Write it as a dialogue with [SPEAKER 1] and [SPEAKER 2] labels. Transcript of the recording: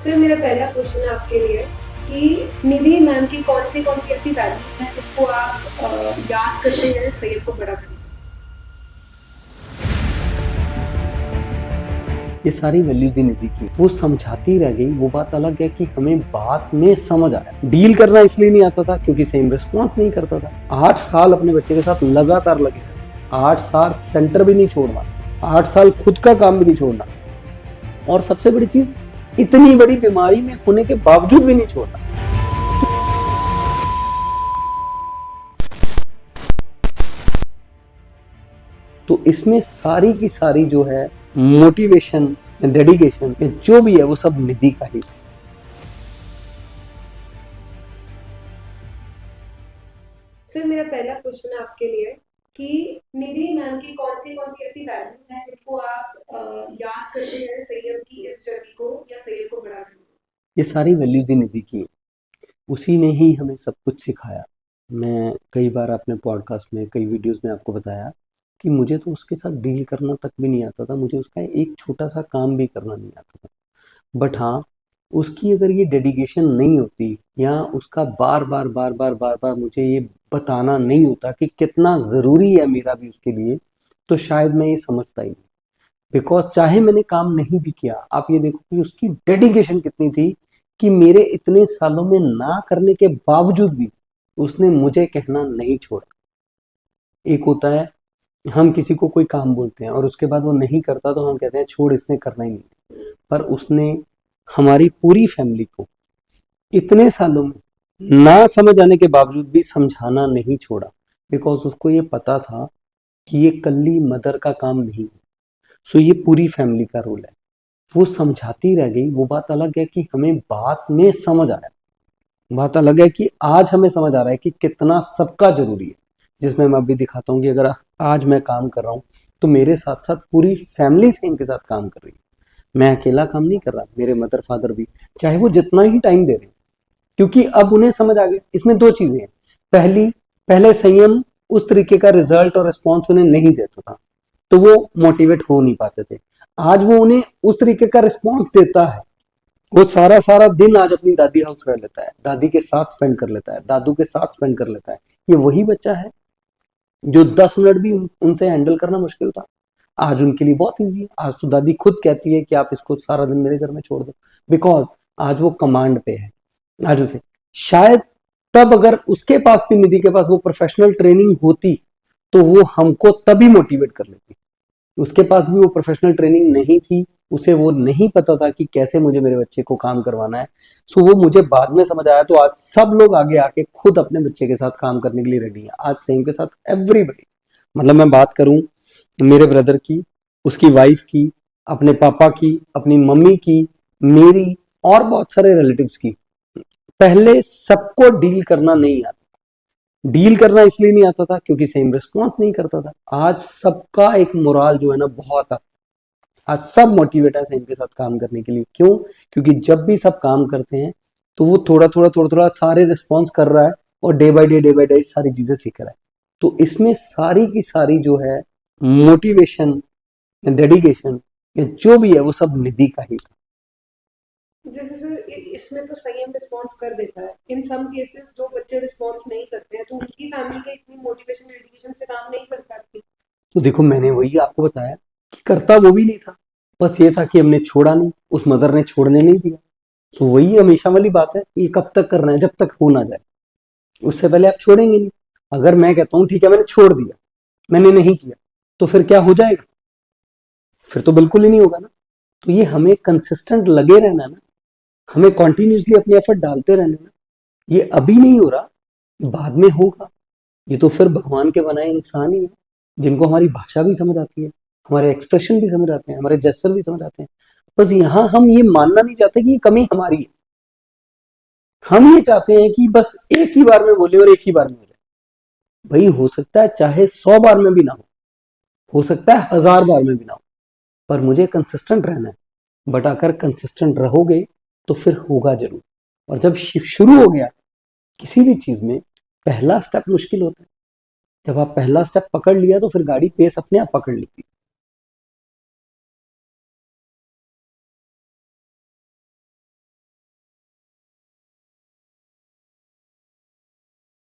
[SPEAKER 1] Sir मेरा पहला question आपके लिए कि निधि मैम की कौन सी ऐसी वैल्यूज हैं जिनको आप याद करते हैं सैयद को बड़ा करने।
[SPEAKER 2] ये सारी वैल्यूज ही निधि की वो समझाती रह गई। वो बात अलग है कि हमें बाद में समझ आया। डील करना इसलिए नहीं आता था क्योंकि सेम रिस्पॉन्स नहीं करता था। 8 साल अपने बच्चे के साथ लगातार लगे रहे, 8 साल सेंटर भी नहीं छोड़ना, 8 साल खुद का काम भी नहीं छोड़ना, और सबसे बड़ी चीज इतनी बड़ी बीमारी में होने के बावजूद भी नहीं छोड़ना। तो इसमें सारी की सारी जो है मोटिवेशन, डेडिकेशन, जो भी है वो सब निधि का ही।
[SPEAKER 1] सर मेरा पहला क्वेश्चन आपके लिए कि निधि मैम की कौन सी ऐसी वैल्यूज हैं जिनको आप याद करते हैं सैयद की इस जर्नी को या सैयद को बड़ा करने।
[SPEAKER 2] ये सारी वैल्यूज ही निधि की, उसी ने ही हमें सब कुछ सिखाया। मैं कई बार अपने पॉडकास्ट में, कई वीडियोस में आपको बताया कि मुझे तो उसके साथ डील करना तक भी नहीं आता था, मुझे उसका एक छोटा सा काम भी करना नहीं आता था। बट हाँ, उसकी अगर ये डेडिकेशन नहीं होती या उसका बार बार बार बार बार बार मुझे ये बताना नहीं होता कि कितना ज़रूरी है मेरा भी उसके लिए, तो शायद मैं ये समझता ही नहीं। बिकॉज चाहे मैंने काम नहीं भी किया, आप ये देखो कि उसकी डेडिकेशन कितनी थी कि मेरे इतने सालों में ना करने के बावजूद भी उसने मुझे कहना नहीं छोड़ा। एक होता है हम किसी को कोई काम बोलते हैं और उसके बाद वो नहीं करता तो हम कहते हैं छोड़, इसने करना ही नहीं। पर उसने हमारी पूरी फैमिली को इतने सालों में ना समझ आने के बावजूद भी समझाना नहीं छोड़ा। बिकॉज उसको ये पता था कि ये कल्ली मदर का काम नहीं है, सो ये पूरी फैमिली का रोल है। वो समझाती रह गई। वो बात अलग है कि हमें बाद में समझ आया, बात अलग है कि आज हमें समझ आ रहा है कि कितना सबका जरूरी है। जिसमें मैं अभी दिखाता हूँ कि अगर आज मैं काम कर रहा हूँ तो मेरे साथ साथ पूरी फैमिली सेम के साथ काम कर रही है। मैं अकेला काम नहीं कर रहा, मेरे मदर फादर भी, चाहे वो जितना ही टाइम दे रहे हैं, क्योंकि अब उन्हें समझ आ गया। इसमें दो चीजें हैं। पहली, पहले संयम उस तरीके का रिजल्ट और रिस्पॉन्स उन्हें नहीं देता था तो वो मोटिवेट हो नहीं पाते थे। आज वो उन्हें उस तरीके का रिस्पॉन्स देता है। वो सारा सारा दिन आज अपनी दादी हाउस रह लेता है, दादी के साथ स्पेंड कर लेता है, दादू के साथ स्पेंड कर लेता है। ये वही बच्चा है जो 10 मिनट भी उनसे हैंडल करना मुश्किल था, आज उनके लिए बहुत ईजी है। आज तो दादी खुद कहती है कि आप इसको सारा दिन मेरे घर में छोड़ दो, बिकॉज आज वो कमांड पे है। आज उसे शायद तब अगर उसके पास भी, निधि के पास वो प्रोफेशनल ट्रेनिंग होती तो वो हमको तभी मोटिवेट कर लेती। उसके पास भी वो प्रोफेशनल ट्रेनिंग नहीं थी, उसे वो नहीं पता था कि कैसे मुझे मेरे बच्चे को काम करवाना है। सो वो मुझे बाद में समझ आया। तो आज सब लोग आगे आके खुद अपने बच्चे के साथ काम करने के लिए रेडी है। आज सेम के साथ एवरीबडी, मतलब मैं बात करूं मेरे ब्रदर की, उसकी वाइफ की, अपने पापा की, अपनी मम्मी की, मेरी और बहुत सारे रिलेटिव्स की, पहले सबको डील करना नहीं आता। डील करना इसलिए नहीं आता था क्योंकि सेम रिस्पॉन्स नहीं करता था। आज सबका एक मोराल जो है ना बहुत, आज सब मोटिवेट है सेम के साथ काम करने के लिए। क्यों? क्योंकि जब भी सब काम करते हैं तो वो थोड़ा थोड़ा सारे रिस्पॉन्स कर रहा है और डे बाय डे सारी चीजें सीख रहा है। तो इसमें सारी की सारी जो है मोटिवेशन, डेडिकेशन, जो भी है वो सब निधि का ही था।
[SPEAKER 1] जैसे सर इसमें तो संयम रिस्पॉन्स कर देता है, इन सम केसेस जो बच्चे रिस्पॉन्स नहीं करते हैं तो उनकी फैमिली के इतनी मोटिवेशन डेडिकेशन से काम नहीं कर पाती।
[SPEAKER 2] तो देखो, मैंने वही आपको बताया कि करता वो भी नहीं था, बस ये था कि हमने छोड़ा नहीं, उस मदर ने छोड़ने नहीं दिया। तो वही हमेशा वाली बात है, ये कब तक करना है, जब तक हो ना जाए, उससे पहले आप छोड़ेंगे नहीं। अगर मैं कहता हूं ठीक है मैंने छोड़ दिया, मैंने नहीं किया, तो फिर क्या हो जाएगा? फिर तो बिल्कुल ही नहीं होगा ना। तो ये हमें कंसिस्टेंट लगे रहना ना, हमें कॉन्टिन्यूसली अपने एफर्ट डालते रहना ना। ये अभी नहीं हो रहा, बाद में होगा। ये तो फिर भगवान के बनाए इंसान ही है जिनको हमारी भाषा भी समझ आती है, हमारे एक्सप्रेशन भी समझ आते हैं, हमारे जेस्चर भी समझ आते हैं। बस यहाँ हम ये मानना नहीं चाहते कि ये कमी हमारी है। हम ये चाहते हैं कि बस एक ही बार में बोले और एक ही बार में बोले। भाई हो सकता है चाहे 100 बार में भी ना हो सकता है 1000 बार में भी ना हो, पर मुझे कंसिस्टेंट रहना है। बट अगर कंसिस्टेंट रहोगे तो फिर होगा जरूर। और जब शुरू हो गया किसी भी चीज में, पहला स्टेप मुश्किल होता है। जब आप पहला स्टेप पकड़ लिया तो फिर गाड़ी पेस अपने आप पकड़ लेती है।